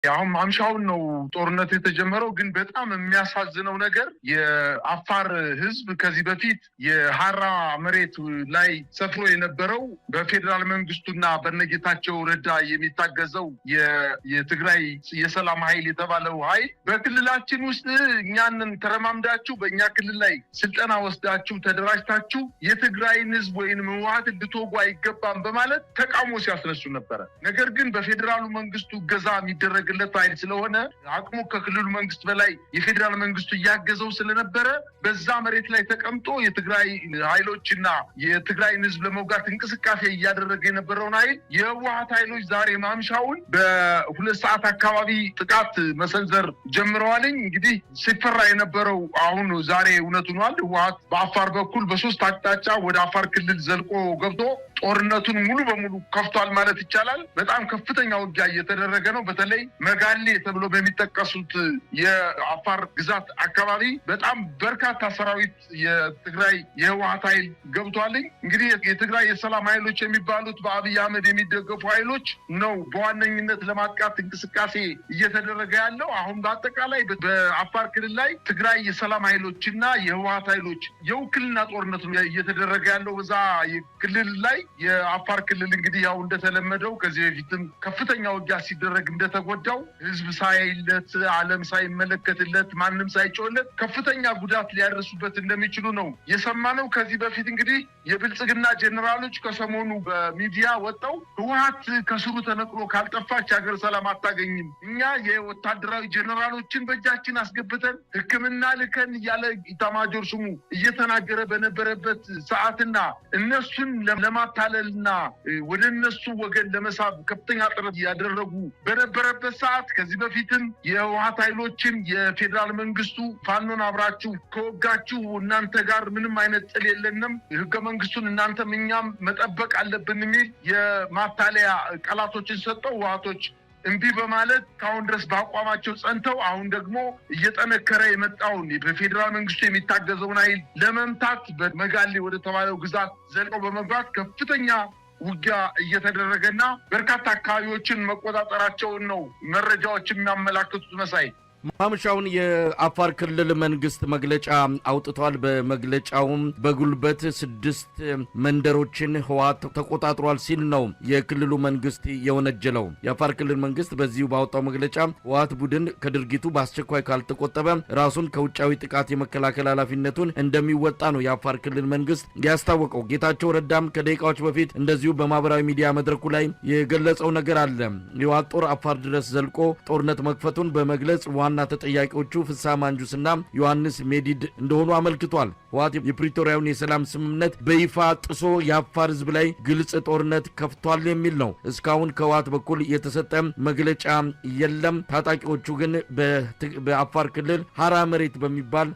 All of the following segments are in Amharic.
ያው ማምሻውን ነው ጦርነት የተጀመረው ግን በጣም የሚያሳዝነው ነገር የአፋር ህዝብ ከዚህ በፊት የሐራ መሬት ላይ ሰፍሮ የነበረው በፌደራል መንግስቱና በነጌታቸው ረዳ የሚታገዘው የትግራይ የሰላም ኃይል የተባለው ኃይል በክልላችን ውስጥ እኛንን ተረማምዳችሁ በእኛ ክልል ላይ ስልጠና ወስዳችሁ ተደራጅታችሁ የትግራይን ህዝብ ወይንም ህወሓት ልትወጉ አይገባም በማለት ተቃውሞ ሲያስነሱ ነበር። ነገር ግን በፌደራሉ መንግስቱ ገዛ የሚደረግ ኃይል ስለሆነ አቅሙ ከክልሉ መንግስት በላይ የፌደራል መንግስቱ ያገዘው ስለነበረ በዛ መሬት ላይ ተቀምጦ የትግራይ ኃይሎችና የትግራይን ህዝብ ለመውጋት እንቅስቃሴ እያደረገ የነበረውን ኃይል የህወሓት ኃይሎች ዛሬ ማምሻውን በ2 ሰዓት አካባቢ ጥቃት መሰንዘር ጀምረዋልኝ። እንግዲህ ሲፈራ የነበረው አሁን ዛሬ እውነቱን ሆኗል። ህወሓት በአፋር በኩል በ3 አቅጣጫ ወደ አፋር ክልል ዘልቆ ገብቶ ጦርነቱን ሙሉ በሙሉ ከፍቷል ማለት ይቻላል። በጣም ከፍተኛ ውጊያ እየተደረገ ነው። በተለይ መጋሌ ተብሎ በሚጠቀሱት የአፋር ግዛት አካባቢ በጣም በርካታ ሰራዊት የትግራይ የህወሓት ኃይል ገብቷልኝ። እንግዲህ የትግራይ የሰላም ኃይሎች የሚባሉት በአብይ አህመድ የሚደገፉ ኃይሎች ነው በዋነኝነት ለማጥቃት እንቅስቃሴ እየተደረገ ያለው። አሁን በአጠቃላይ በአፋር ክልል ላይ ትግራይ የሰላም ኃይሎችና የህወሓት ኃይሎች የውክልና ጦርነት እየተደረገ ያለው በዛ ክልል ላይ የአፋር ክልል እንግዲህ ያው እንደተለመደው ከዚህ በፊትም ከፍተኛ ውጊያ ሲደረግ እንደተጎዳው ህዝብ ሳይለት ዓለም ሳይመለከትለት ማንንም ሳይጮህለት ከፍተኛ ጉዳት ሊያደርሱበት እንደሚችሉ ነው የሰማነው። ከዚህ በፊት እንግዲህ የብልጽግና ጄኔራሎች ከሰሞኑ በሚዲያ ወጣው ህወሓት ከስሩ ተነቅሎ ካልጠፋች ሀገር ሰላም አታገኝም፣ እኛ የወታደራዊ ጄኔራሎችን በእጃችን አስገብተን ሕክምና ልከን እያለ ኢታማጆር ሹሙ እየተናገረ በነበረበት ሰዓትና እነሱን ለማታለልና ወደ እነሱ ወገን ለመሳብ ከፍተኛ ጥረት ያደረጉ በነበረበት ሰዓት ከዚህ በፊትም የህወሓት ኃይሎችን የፌደራል መንግስቱ ፋኖን አብራችሁ ከወጋችሁ እናንተ ጋር ምንም አይነት ጥል የለንም፣ ህገ መንግስቱን እናንተም እኛም መጠበቅ አለብን የሚል የማታለያ ቃላቶችን ሰጠው። ህወሓቶች እምቢ በማለት ካሁን ድረስ በአቋማቸው ጸንተው አሁን ደግሞ እየጠነከረ የመጣውን በፌደራል መንግስቱ የሚታገዘውን ኃይል ለመምታት በመጋሌ ወደ ተባለው ግዛት ዘልቀው በመግባት ከፍተኛ ውጊያ እየተደረገና በርካታ አካባቢዎችን መቆጣጠራቸውን ነው መረጃዎች የሚያመላክቱት። መሳይ ማምሻውን የአፋር ክልል መንግስት መግለጫ አውጥቷል። በመግለጫውም በጉልበት 6 መንደሮችን ህወሓት ተቆጣጥሯል ሲል ነው የክልሉ መንግስት የወነጀለው። የአፋር ክልል መንግስት በዚሁ ባወጣው መግለጫ ህወሓት ቡድን ከድርጊቱ በአስቸኳይ ካልተቆጠበ ራሱን ከውጫዊ ጥቃት የመከላከል ኃላፊነቱን እንደሚወጣ ነው የአፋር ክልል መንግስት ያስታወቀው። ጌታቸው ረዳም ከደቂቃዎች በፊት እንደዚሁ በማህበራዊ ሚዲያ መድረኩ ላይ የገለጸው ነገር አለ። የህወሓት ጦር አፋር ድረስ ዘልቆ ጦርነት መክፈቱን በመግለጽ ዋና ተጠያቂዎቹ ፍስሐ ማንጁስና ዮሐንስ ሜዲድ እንደሆኑ አመልክቷል። ህወሓት የፕሪቶሪያውን የሰላም ስምምነት በይፋ ጥሶ የአፋር ህዝብ ላይ ግልጽ ጦርነት ከፍቷል የሚል ነው። እስካሁን ከህወሓት በኩል የተሰጠ መግለጫ የለም። ታጣቂዎቹ ግን በአፋር ክልል ሐራ መሬት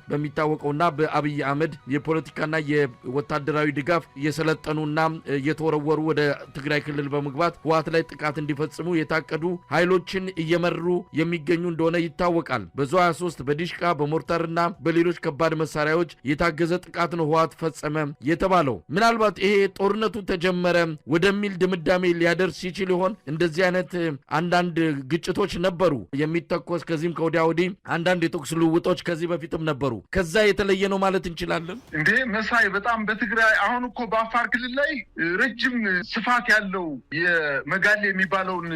በሚታወቀውና በአብይ አህመድ የፖለቲካና የወታደራዊ ድጋፍ እየሰለጠኑና እየተወረወሩ ወደ ትግራይ ክልል በመግባት ህወሓት ላይ ጥቃት እንዲፈጽሙ የታቀዱ ኃይሎችን እየመሩ የሚገኙ እንደሆነ ይታወቃል። በዙ 23 በዲሽቃ በሞርታርና በሌሎች ከባድ መሳሪያዎች የታገዘ ጥቃት ነው ህወሓት ፈጸመ የተባለው። ምናልባት ይሄ ጦርነቱ ተጀመረ ወደሚል ድምዳሜ ሊያደርስ ይችል ይሆን? እንደዚህ አይነት አንዳንድ ግጭቶች ነበሩ፣ የሚተኮስ ከዚህም ከወዲያ ወዲህ አንዳንድ የተኩስ ልውውጦች ከዚህ በፊትም ነበሩ። ከዛ የተለየ ነው ማለት እንችላለን እንዴ? መሳይ በጣም በትግራይ አሁን እኮ በአፋር ክልል ላይ ረጅም ስፋት ያለው የመጋሌ የሚባለውን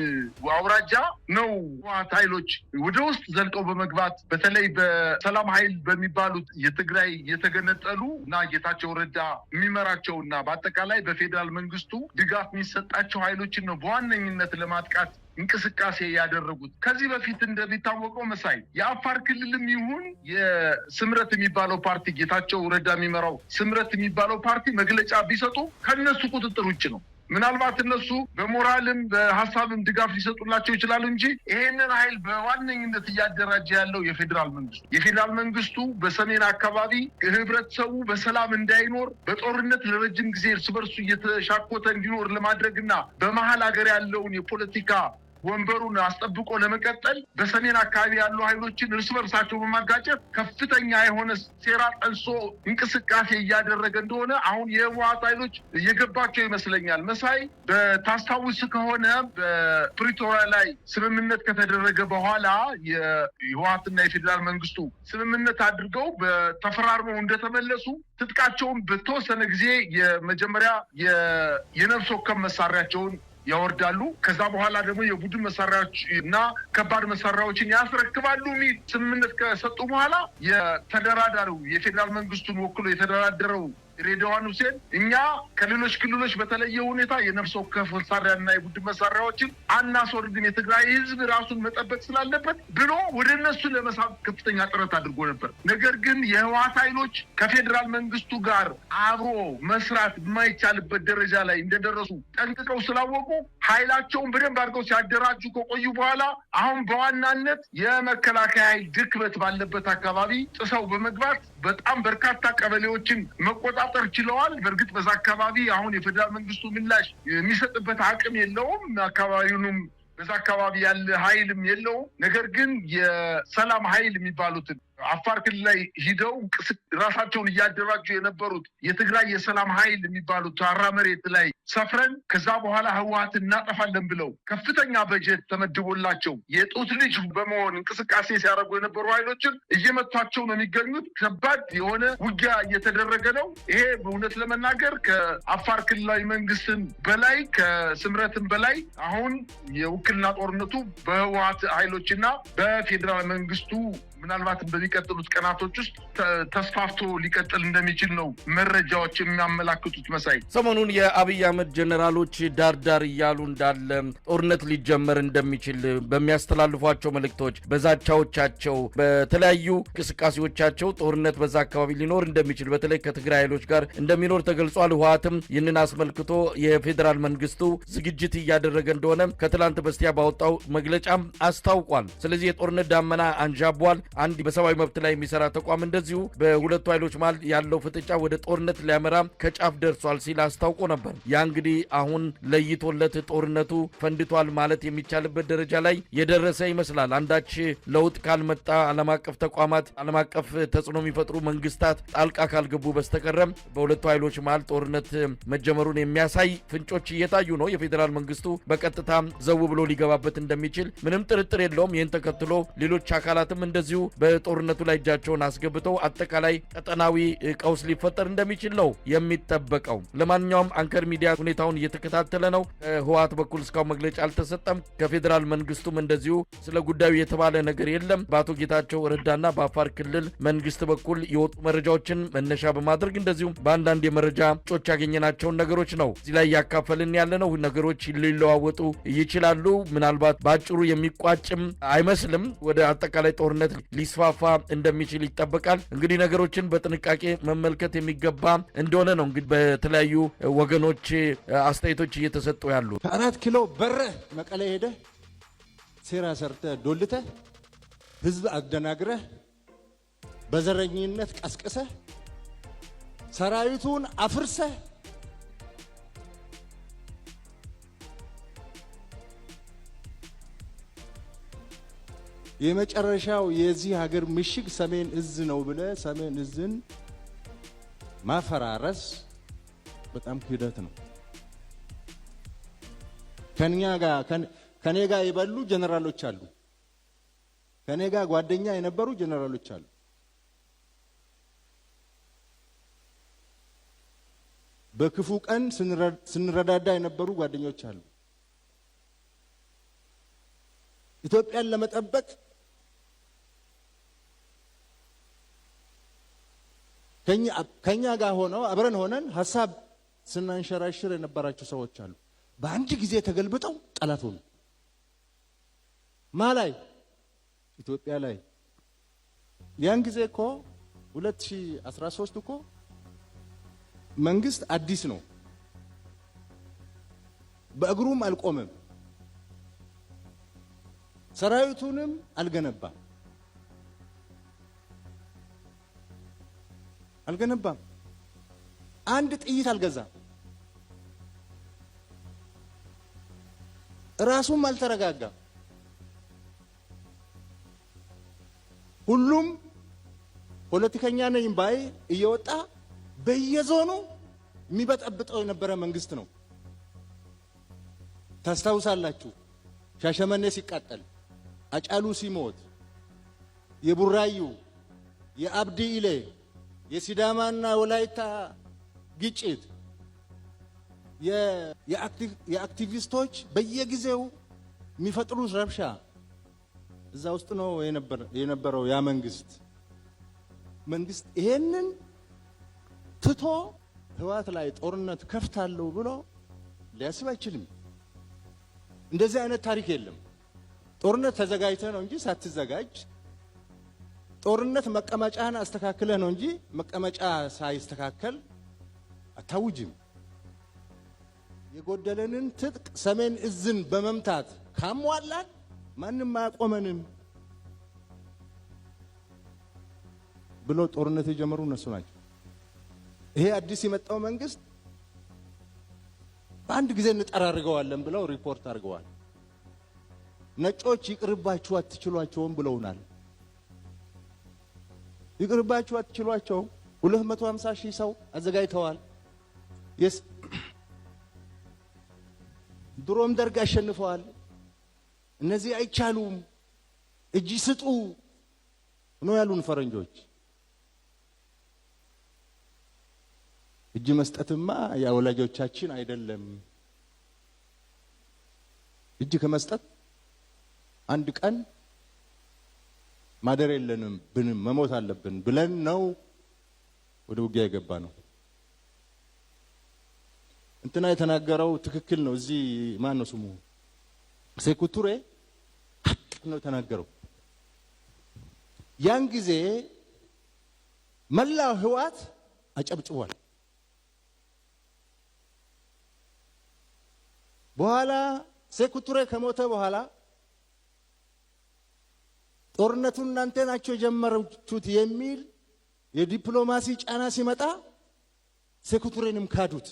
አውራጃ ነው ህወሓት ኃይሎች ወደ ውስጥ ዘልቀው በመግባት በተለይ በሰላም ኃይል በሚባሉት የትግራይ የተገነጠሉ እና ጌታቸው ረዳ የሚመራቸውና በአጠቃላይ በፌደራል መንግስቱ ድጋፍ የሚሰጣቸው ኃይሎችን ነው በዋነኝነት ለማጥቃት እንቅስቃሴ ያደረጉት። ከዚህ በፊት እንደሚታወቀው መሳይ የአፋር ክልልም ይሁን የስምረት የሚባለው ፓርቲ ጌታቸው ረዳ የሚመራው ስምረት የሚባለው ፓርቲ መግለጫ ቢሰጡ ከነሱ ቁጥጥር ውጭ ነው። ምናልባት እነሱ በሞራልም በሐሳብም ድጋፍ ሊሰጡላቸው ይችላሉ እንጂ ይሄንን ኃይል በዋነኝነት እያደራጀ ያለው የፌደራል መንግስቱ በሰሜን አካባቢ ህብረተሰቡ በሰላም እንዳይኖር በጦርነት ለረጅም ጊዜ እርስ በርሱ እየተሻኮተ እንዲኖር ለማድረግና በመሀል ሀገር ያለውን የፖለቲካ ወንበሩን አስጠብቆ ለመቀጠል በሰሜን አካባቢ ያሉ ኃይሎችን እርስ በርሳቸው በማጋጨት ከፍተኛ የሆነ ሴራ ጠንሶ እንቅስቃሴ እያደረገ እንደሆነ አሁን የህወሓት ኃይሎች እየገባቸው ይመስለኛል። መሳይ በታስታውስ ከሆነ በፕሪቶሪያ ላይ ስምምነት ከተደረገ በኋላ የህወሓትና የፌዴራል መንግስቱ ስምምነት አድርገው በተፈራርመው እንደተመለሱ ትጥቃቸውን በተወሰነ ጊዜ የመጀመሪያ የነፍስ ወከፍ መሳሪያቸውን ያወርዳሉ። ከዛ በኋላ ደግሞ የቡድን መሳሪያዎች እና ከባድ መሳሪያዎችን ያስረክባሉ የሚል ስምምነት ከሰጡ በኋላ የተደራዳሪው የፌዴራል መንግስቱን ወክሎ የተደራደረው ሬድዋን ሁሴን እኛ ከሌሎች ክልሎች በተለየ ሁኔታ የነፍስ ወከፍ መሳሪያና የቡድን መሳሪያዎችን አናስወርድም፣ የትግራይ ህዝብ ራሱን መጠበቅ ስላለበት ብሎ ወደ እነሱ ለመሳብ ከፍተኛ ጥረት አድርጎ ነበር። ነገር ግን የህወሓት ኃይሎች ከፌዴራል መንግስቱ ጋር አብሮ መስራት የማይቻልበት ደረጃ ላይ እንደደረሱ ጠንቅቀው ስላወቁ ኃይላቸውን በደንብ አድርገው ሲያደራጁ ከቆዩ በኋላ አሁን በዋናነት የመከላከያ ኃይል ድክመት ባለበት አካባቢ ጥሰው በመግባት በጣም በርካታ ቀበሌዎችን መቆጣጠር ችለዋል። በእርግጥ በዛ አካባቢ አሁን የፌዴራል መንግስቱ ምላሽ የሚሰጥበት አቅም የለውም። አካባቢውንም በዛ አካባቢ ያለ ኃይልም የለውም። ነገር ግን የሰላም ኃይል የሚባሉትን አፋር ክልል ላይ ሂደው ራሳቸውን እያደራጁ የነበሩት የትግራይ የሰላም ኃይል የሚባሉት ተራራ መሬት ላይ ሰፍረን ከዛ በኋላ ህወሓትን እናጠፋለን ብለው ከፍተኛ በጀት ተመድቦላቸው የጡት ልጅ በመሆን እንቅስቃሴ ሲያደርጉ የነበሩ ኃይሎችን እየመቷቸው ነው የሚገኙት። ከባድ የሆነ ውጊያ እየተደረገ ነው። ይሄ በእውነት ለመናገር ከአፋር ክልላዊ መንግስትን በላይ ከስምረትን በላይ አሁን የውክልና ጦርነቱ በህወሓት ኃይሎችና በፌዴራል መንግስቱ ምናልባትም በሚቀጥሉት ቀናቶች ውስጥ ተስፋፍቶ ሊቀጥል እንደሚችል ነው መረጃዎች የሚያመላክቱት። መሳይ ሰሞኑን የአብይ አህመድ ጀነራሎች ዳርዳር እያሉ እንዳለ ጦርነት ሊጀመር እንደሚችል በሚያስተላልፏቸው መልእክቶች፣ በዛቻዎቻቸው፣ በተለያዩ እንቅስቃሴዎቻቸው ጦርነት በዛ አካባቢ ሊኖር እንደሚችል በተለይ ከትግራይ ኃይሎች ጋር እንደሚኖር ተገልጿል። ህወሓትም ይህንን አስመልክቶ የፌዴራል መንግስቱ ዝግጅት እያደረገ እንደሆነ ከትላንት በስቲያ ባወጣው መግለጫም አስታውቋል። ስለዚህ የጦርነት ዳመና አንዣቧል። አንድ በሰብአዊ መብት ላይ የሚሰራ ተቋም እንደዚሁ በሁለቱ ኃይሎች መሃል ያለው ፍጥጫ ወደ ጦርነት ሊያመራ ከጫፍ ደርሷል ሲል አስታውቆ ነበር። ያ እንግዲህ አሁን ለይቶለት ጦርነቱ ፈንድቷል ማለት የሚቻልበት ደረጃ ላይ የደረሰ ይመስላል። አንዳች ለውጥ ካልመጣ ዓለም አቀፍ ተቋማት፣ ዓለም አቀፍ ተጽዕኖ የሚፈጥሩ መንግስታት ጣልቃ ካልገቡ በስተቀረም በሁለቱ ኃይሎች መሃል ጦርነት መጀመሩን የሚያሳይ ፍንጮች እየታዩ ነው። የፌዴራል መንግስቱ በቀጥታ ዘው ብሎ ሊገባበት እንደሚችል ምንም ጥርጥር የለውም። ይህን ተከትሎ ሌሎች አካላትም እንደዚሁ በጦርነቱ ላይ እጃቸውን አስገብተው አጠቃላይ ቀጠናዊ ቀውስ ሊፈጠር እንደሚችል ነው የሚጠበቀው። ለማንኛውም አንከር ሚዲያ ሁኔታውን እየተከታተለ ነው። ህወሓት በኩል እስካሁን መግለጫ አልተሰጠም። ከፌዴራል መንግስቱም እንደዚሁ ስለ ጉዳዩ የተባለ ነገር የለም። በአቶ ጌታቸው ረዳና በአፋር ክልል መንግስት በኩል የወጡ መረጃዎችን መነሻ በማድረግ እንደዚሁም በአንዳንድ የመረጃ ምንጮች ያገኘናቸውን ነገሮች ነው እዚህ ላይ እያካፈልን ያለ ነው። ነገሮች ሊለዋወጡ ይችላሉ። ምናልባት በአጭሩ የሚቋጭም አይመስልም። ወደ አጠቃላይ ጦርነት ሊስፋፋ እንደሚችል ይጠበቃል። እንግዲህ ነገሮችን በጥንቃቄ መመልከት የሚገባ እንደሆነ ነው እንግዲህ በተለያዩ ወገኖች አስተያየቶች እየተሰጡ ያሉ። ከ4 ኪሎ በረህ መቀሌ ሄደህ ሴራ ሰርተህ ዶልተህ ህዝብ አደናግረህ በዘረኝነት ቀስቅሰህ ሰራዊቱን አፍርሰህ የመጨረሻው የዚህ ሀገር ምሽግ ሰሜን እዝ ነው ብለ ሰሜን እዝን ማፈራረስ በጣም ክህደት ነው። ከኔ ጋር የበሉ ጀነራሎች አሉ። ከኔ ጋር ጓደኛ የነበሩ ጀነራሎች አሉ። በክፉ ቀን ስንረዳዳ የነበሩ ጓደኞች አሉ። ኢትዮጵያን ለመጠበቅ ከኛ ጋር ሆነው አብረን ሆነን ሐሳብ ስናንሸራሽር የነበራቸው ሰዎች አሉ። በአንድ ጊዜ ተገልብጠው ጠላት ሆኑ። ማላይ ኢትዮጵያ ላይ ያን ጊዜ እኮ 2013 እኮ መንግስት አዲስ ነው። በእግሩም አልቆመም። ሰራዊቱንም አልገነባም። አንድ ጥይት አልገዛም። ራሱም አልተረጋጋም። ሁሉም ፖለቲከኛ ነኝ ባይ እየወጣ በየዞኑ የሚበጠብጠው የነበረ መንግስት ነው። ታስታውሳላችሁ? ሻሸመኔ ሲቃጠል፣ አጫሉ ሲሞት፣ የቡራዩ የአብዲ ኢሌ የሲዳማና ወላይታ ግጭት የአክቲቪስቶች በየጊዜው የሚፈጥሩት ረብሻ እዛ ውስጥ ነው የነበረው። ያ መንግስት ይሄንን ትቶ ህወሓት ላይ ጦርነት ከፍታለሁ ብሎ ሊያስብ አይችልም። እንደዚህ አይነት ታሪክ የለም። ጦርነት ተዘጋጅተህ ነው እንጂ ሳትዘጋጅ፣ ጦርነት መቀመጫህን አስተካክለህ ነው እንጂ መቀመጫ ሳይስተካከል አታውጅም። የጎደለንን ትጥቅ ሰሜን እዝን በመምታት ካሟላን ማንም አያቆመንም ብሎ ጦርነት የጀመሩ እነሱ ናቸው። ይሄ አዲስ የመጣው መንግስት በአንድ ጊዜ እንጠራርገዋለን ብለው ሪፖርት አድርገዋል። ነጮች ይቅርባችሁ አትችሏቸውም ብለውናል። ይቅርባችሁ አትችሏቸውም። 250,000 ሰው አዘጋጅተዋል። ድሮም ደርግ አሸንፈዋል። እነዚህ አይቻሉም፣ እጅ ስጡ ነው ያሉን ፈረንጆች። እጅ መስጠትማ የወላጆቻችን አይደለም። እጅ ከመስጠት አንድ ቀን ማደር የለንም ብንም መሞት አለብን ብለን ነው ወደ ውጊያ የገባ ነው። እንትና የተናገረው ትክክል ነው። እዚህ ማን ነው ስሙ? ሴኩቱሬ ሀቅ ነው የተናገረው። ያን ጊዜ መላው ህወሓት አጨብጭቧል። በኋላ ሴኩቱሬ ከሞተ በኋላ ጦርነቱን እናንተ ናችሁ የጀመራችሁት የሚል የዲፕሎማሲ ጫና ሲመጣ ሴኩቱሬንም ካዱት።